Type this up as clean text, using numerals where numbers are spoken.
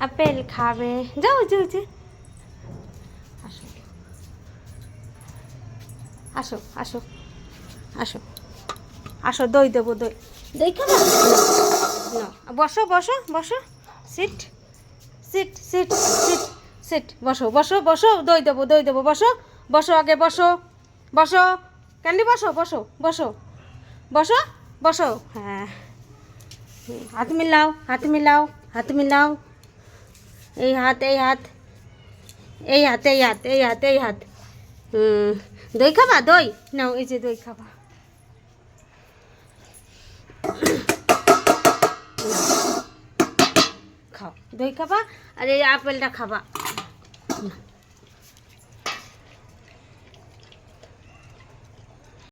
Apple খাবে, যাও যাও যে, আসো আসো আসো আসো আসো, দই দেবো, দই, দই খাবা না, বসো বসো বসো, sit sit sit sit sit, বসো বসো বসো, দই দেবো, দই দেবো, বসো বসো, আগে বসো, বসো ক্যান্ডি, বসো বসো বসো বসো বসো, হ্যাঁ, হাত মিলাও, হাত মিলাও, হাত মিলাও, এই হাত, এই হাত, এই হাত, এই হাত, এই হাত, এই হাত, দই খাবা, দই নাও, এই যে দই খাবা, খাও দই খাবা, আর এই আপেলটা খাবা।